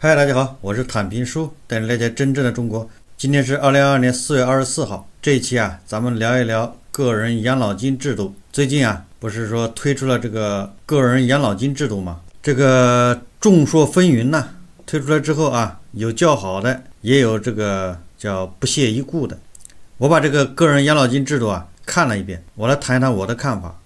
嗨，大家好，我是坦平叔，带你了解真正的中国。今天是2022年4月24号，这一期咱们聊一聊个人养老金制度。最近不是说推出了这个个人养老金制度吗？这个众说纷纭呐。推出来之后有较好的，也有这个叫不屑一顾的。我把这个个人养老金制度看了一遍，我来谈一谈我的看法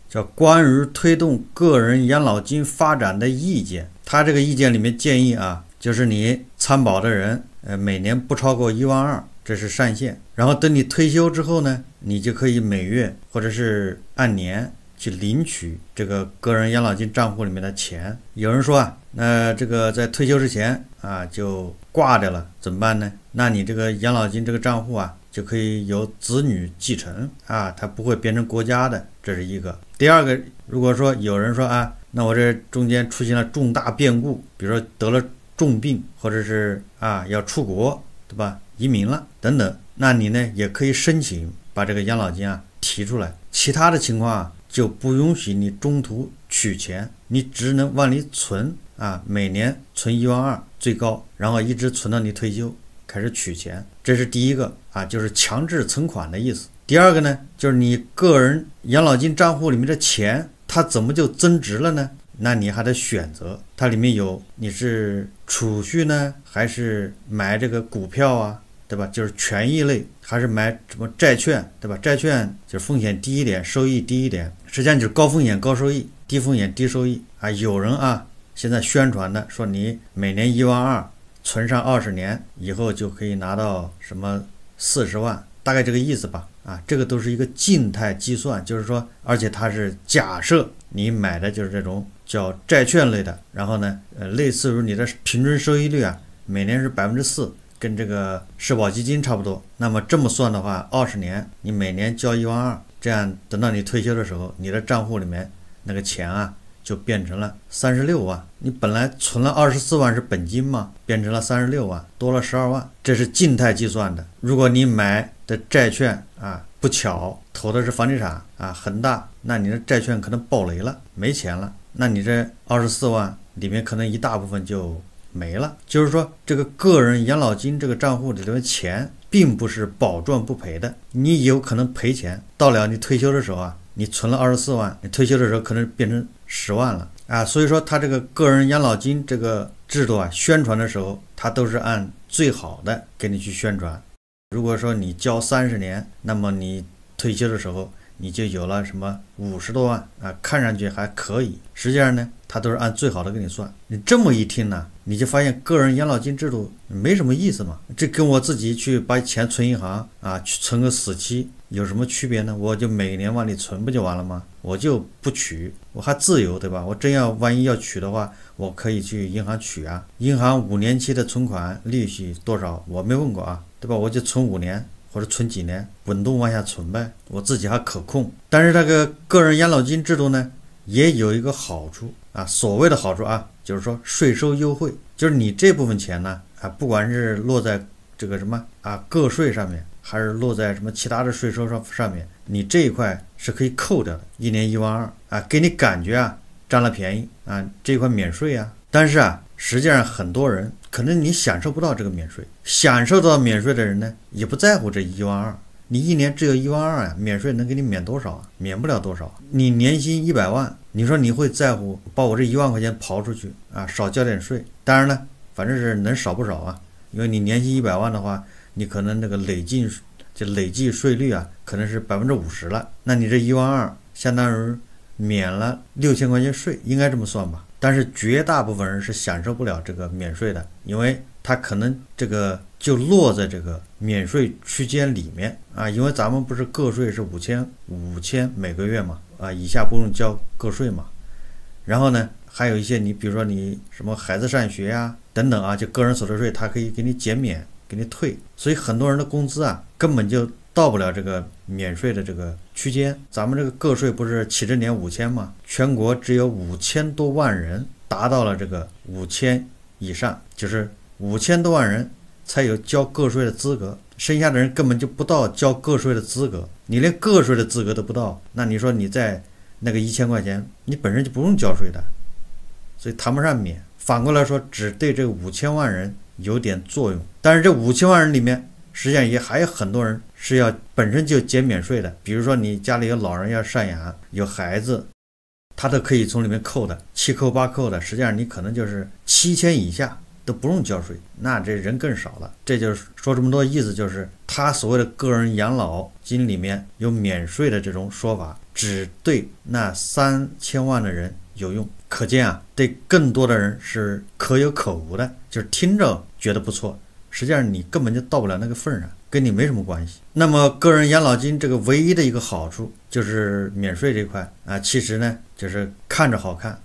叫关于推动个人养老金发展的意见。他这个意见里面建议就是你参保的人每年不超过1万2，这是上限。然后等你退休之后呢，你就可以每月或者是按年去领取这个个人养老金账户里面的钱。有人说那这个在退休之前就挂掉了怎么办呢？那你这个养老金这个账户就可以由子女继承它不会变成国家的，这是一个。第二个，如果说有人说那我这中间出现了重大变故，比如说得了重病，或者是要出国，对吧？移民了等等，那你呢也可以申请把这个养老金提出来。其他的情况就不允许你中途取钱，你只能往里存每年存1万2最高，然后一直存到你退休开始取钱。这是第一个就是强制存款的意思。第二个呢，就是你个人养老金账户里面的钱它怎么就增值了呢？那你还得选择，它里面有你是储蓄呢，还是买这个股票对吧？就是权益类，还是买什么债券，对吧？债券就是风险低一点，收益低一点，实际上就是高风险高收益，低风险低收益有人现在宣传的说你每年1万2存上20年以后就可以拿到什么40万，大概这个意思吧。这个都是一个静态计算，就是说，而且它是假设你买的就是这种叫债券类的，然后呢，类似于你的平均收益率每年是4%，跟这个社保基金差不多。那么这么算的话，20年你每年交1万2，这样等到你退休的时候，你的账户里面那个钱就变成了36万。你本来存了24万是本金嘛，变成了36万，多了12万。这是静态计算的。如果你买的债券不巧投的是房地产恒大，那你的债券可能爆雷了，没钱了，那你这24万里面可能一大部分就没了。就是说这个个人养老金这个账户里的钱并不是保赚不赔的，你有可能赔钱，到了你退休的时候你存了24万，你退休的时候可能变成10万了所以说他这个个人养老金这个制度宣传的时候，他都是按最好的给你去宣传。如果说你交30年，那么你退休的时候你就有了什么50多万看上去还可以，实际上呢他都是按最好的给你算。你这么一听呢，你就发现个人养老金制度没什么意思嘛，这跟我自己去把钱存银行去存个死期有什么区别呢？我就每年往里存不就完了吗？我就不取，我还自由，对吧？我真要万一要取的话，我可以去银行取银行5年期的存款利息多少我没问过对吧？我就存5年或者存几年，滚动往下存呗，我自己还可控。但是这个个人养老金制度呢也有一个好处所谓的好处就是说税收优惠，就是你这部分钱呢不管是落在这个什么个税上面，还是落在什么其他的税收上面，你这一块是可以扣掉的，1年1万2给你感觉占了便宜这一块免税但是实际上很多人可能你享受不到这个免税，享受到免税的人呢也不在乎这1万2，你一年只有1万2免税能给你免多少免不了多少。你年薪100万，你说你会在乎把我这1万块钱刨出去少交点税？当然了，反正是能少不少因为你年薪100万的话，你可能那个累计税率可能是50%了，那你这1万2相当于免了6000块钱税，应该这么算吧。但是绝大部分人是享受不了这个免税的，因为他可能这个就落在这个免税区间里面因为咱们不是个税是5000每个月嘛以下不用交个税嘛。然后呢还有一些你比如说你什么孩子上学等等就个人所得税它可以给你减免给你退，所以很多人的工资根本就到不了这个免税的这个区间。咱们这个个税不是起征年5000吗？全国只有5000多万人达到了这个5000以上，就是5000多万人才有交个税的资格，剩下的人根本就不到交个税的资格。你连个税的资格都不到，那你说你在那个1000块钱你本身就不用交税的，所以谈不上免。反过来说，只对这5000万人有点作用。但是这5000万人里面，实际上也还有很多人是要本身就减免税的，比如说你家里有老人要赡养，有孩子，他都可以从里面扣的，7扣8扣的，实际上你可能就是7000以下都不用交税，那这人更少了。这就是说这么多意思，就是他所谓的个人养老金里面有免税的这种说法，只对那3000万的人有用。可见啊，对更多的人是可有可无的，就是听着觉得不错，实际上你根本就到不了那个份上，跟你没什么关系。那么个人养老金这个唯一的一个好处就是免税这块啊，其实呢就是看着好看，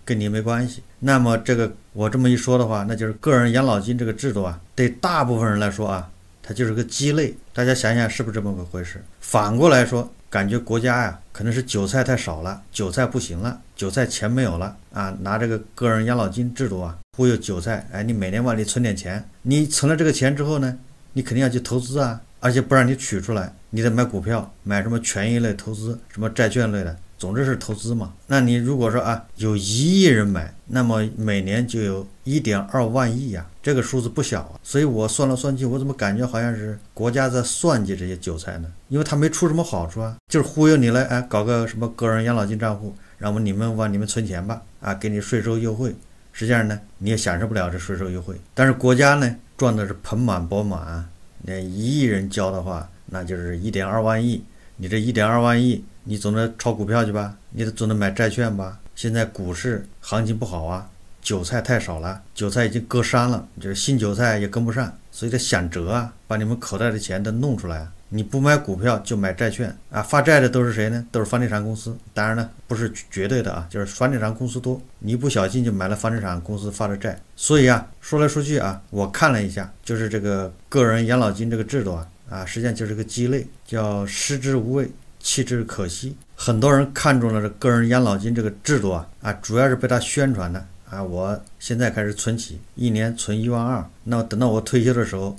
跟你没关系。那么这个我这么一说的话，那就是个人养老金这个制度啊，对大部分人来说啊，它就是个鸡肋。大家想想是不是这么个回事？反过来说，感觉国家呀，可能是韭菜太少了，韭菜不行了，韭菜钱没有了啊，拿这个个人养老金制度啊忽悠韭菜。你每年往里存点钱，你存了这个钱之后呢，你肯定要去投资啊，而且不让你取出来，你得买股票，买什么权益类投资，什么债券类的，总之是投资嘛。那你如果说有1亿人买，那么每年就有1.2万亿呀，这个数字不小啊。所以我算了算去，我怎么感觉好像是国家在算计这些韭菜呢？因为他没出什么好处啊，就是忽悠你来，搞个什么个人养老金账户，让你们往里面存钱吧，给你税收优惠。实际上呢，你也享受不了这税收优惠。但是国家呢，赚的是盆满钵满。那1亿人交的话，那就是1.2万亿。你这1.2万亿，你总得炒股票去吧，你总得买债券吧。现在股市行情不好啊，韭菜太少了，韭菜已经割山了，就是新韭菜也跟不上，所以得想辙啊，把你们口袋的钱都弄出来啊。你不买股票就买债券啊，发债的都是谁呢？都是房地产公司。当然呢，不是绝对的啊，就是房地产公司多，你不小心就买了房地产公司发的债。所以说来说去我看了一下，就是这个个人养老金这个制度实际上就是个鸡肋，叫食之无味，弃之可惜。很多人看中了这个人养老金这个制度主要是被他宣传的我现在开始存起，1年存1.2万，那么等到我退休的时候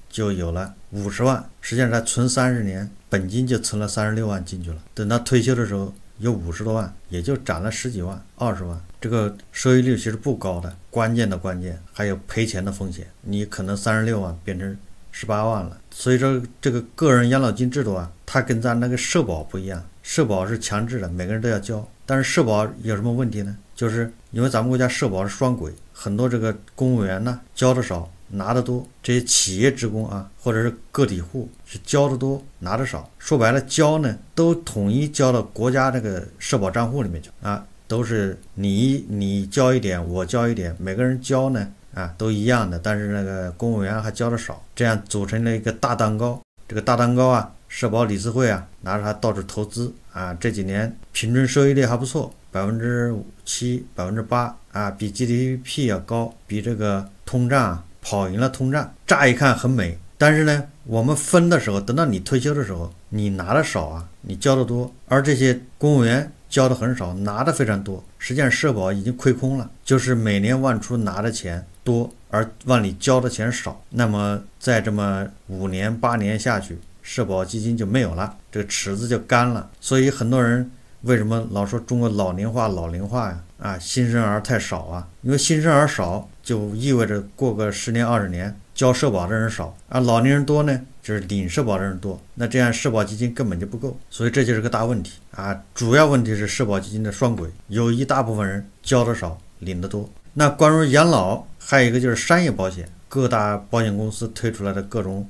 就有了50万。实际上他存30年，本金就存了36万进去了。等到退休的时候有50多万，也就涨了10几万、20万。这个收益率其实不高的，关键还有赔钱的风险，你可能36万变成18万了。所以说这个个人养老金制度它跟咱那个社保不一样，社保是强制的，每个人都要交。但是社保有什么问题呢？就是因为咱们国家社保是双轨，很多这个公务员呢交的少拿得多，这些企业职工或者是个体户是交得多拿得少。说白了，交呢都统一交到国家这个社保账户里面去都是你交一点，我交一点，每个人交呢都一样的，但是那个公务员还交的少，这样组成了一个大蛋糕。这个大蛋糕社保理事会拿着它到处投资这几年平均收益率还不错，7%、8%比 GDP 要高，比这个通胀跑赢了通胀。乍一看很美，但是呢，我们分的时候，等到你退休的时候，你拿的少你交的多，而这些公务员交的很少，拿的非常多。实际上社保已经亏空了，就是每年往出拿的钱多，而往里交的钱少。那么再这么5年8年下去，社保基金就没有了，这个池子就干了。所以很多人为什么老说中国老龄化新生儿太少因为新生儿少就意味着过个10年20年交社保的人少，而老年人多呢，就是领社保的人多，那这样社保基金根本就不够。所以这就是个大问题主要问题是社保基金的双轨，有一大部分人交的少领得多。那关于养老还有一个就是商业保险，各大保险公司推出来的各种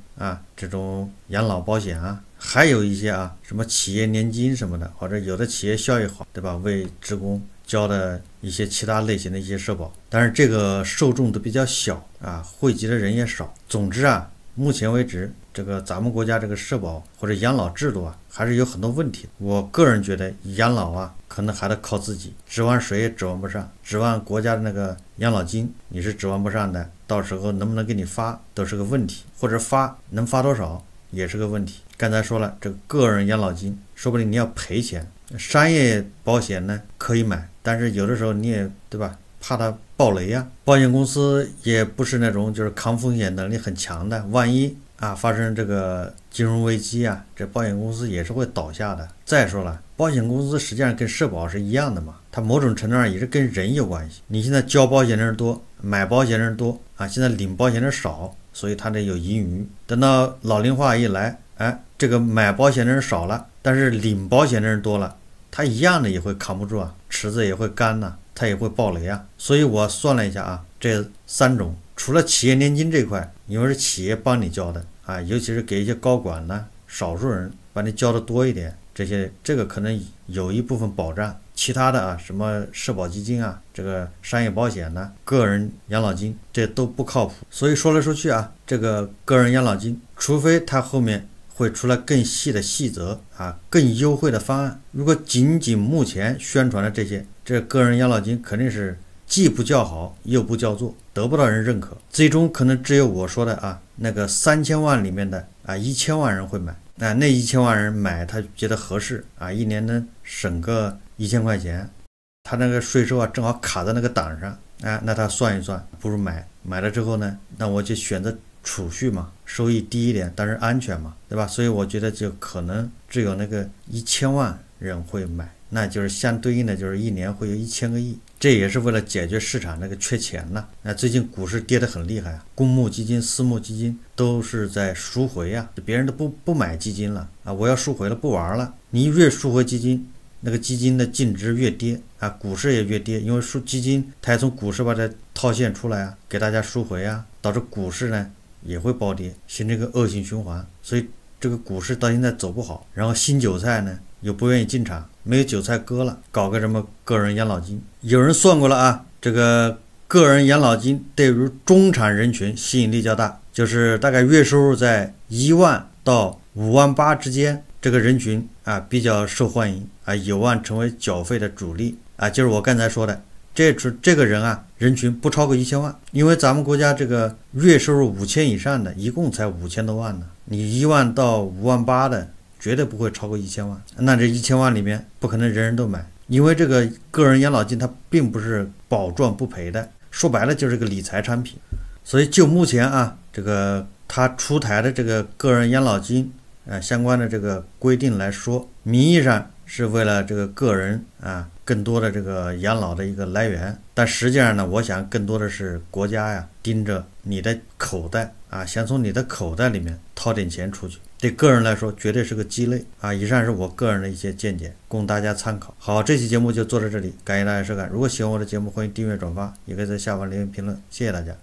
这种养老保险还有一些什么企业年金什么的，或者有的企业效益好，对吧？为职工交的一些其他类型的一些社保，但是这个受众都比较小惠及的人也少。总之目前为止，这个咱们国家这个社保或者养老制度还是有很多问题。我个人觉得养老可能还得靠自己，指望谁也指望不上，指望国家的那个养老金你是指望不上的，到时候能不能给你发都是个问题，或者能发多少也是个问题。刚才说了，这个个人养老金说不定你要赔钱，商业保险呢可以买，但是有的时候你也对吧，怕它暴雷保险公司也不是那种就是抗风险能力很强的，万一啊，发生这个金融危机啊，这保险公司也是会倒下的。再说了，保险公司实际上跟社保是一样的嘛，它某种程度上也是跟人有关系。你现在交保险的人多，买保险的人多啊，现在领保险的人少，所以它这有盈余。等到老龄化一来，哎，这个买保险的人少了，但是领保险的人多了，它一样的也会扛不住啊，池子也会干呐，它也会爆雷啊。所以我算了一下啊，这3种，除了企业年金这块，因为是企业帮你交的啊，尤其是给一些高管呢，少数人把你交的多一点，这个可能有一部分保障。其他的啊，什么社保基金啊，这个商业保险呢，个人养老金，这都不靠谱。所以说来说去啊，这个个人养老金，除非它后面会出来更细的细则啊，更优惠的方案。如果仅目前宣传的这些，这个人养老金肯定是既不叫好又不叫座，得不到人认可。最终可能只有我说的啊，那个3000万里面的啊1000万人会买，那1000万人买他觉得合适啊，一年能省个1000块钱，他那个税收啊正好卡在那个档上，哎，那他算一算，不如买了之后呢，那我就选择储蓄嘛，收益低一点，但是安全嘛，对吧？所以我觉得就可能只有那个1000万人会买，那就是相对应的就是一年会有1000个亿，这也是为了解决市场那个缺钱呢。那最近股市跌得很厉害啊，公募基金、私募基金都是在赎回啊，别人都不买基金了啊，我要赎回了，不玩了。你越赎回基金，那个基金的净值越跌啊，股市也越跌，因为基金它也从股市把它套现出来啊，给大家赎回啊，导致股市呢也会暴跌，形成一个恶性循环。所以这个股市到现在走不好，然后新韭菜呢又不愿意进场，没有韭菜割了，搞个什么个人养老金。有人算过了啊，这个个人养老金对于中产人群吸引力较大，就是大概月收入在1万到5万8之间，这个人群啊比较受欢迎啊，有望成为缴费的主力啊，就是我刚才说的这个人啊，人群不超过1000万，因为咱们国家这个月收入5000以上的一共才5000多万呢，你1万到5万8的绝对不会超过1000万，那这1000万里面不可能人人都买，因为这个个人养老金它并不是保赚不赔的，说白了就是个理财产品。所以就目前啊，这个它出台的这个个人养老金相关的这个规定来说，名义上是为了这个个人啊更多的这个养老的一个来源，但实际上呢，我想更多的是国家呀盯着你的口袋啊，想从你的口袋里面掏点钱出去，对个人来说绝对是个鸡肋啊。以上是我个人的一些见解，供大家参考。好，这期节目就做到这里，感谢大家收看。如果喜欢我的节目，欢迎订阅转发，也可以在下方留言评论，谢谢大家。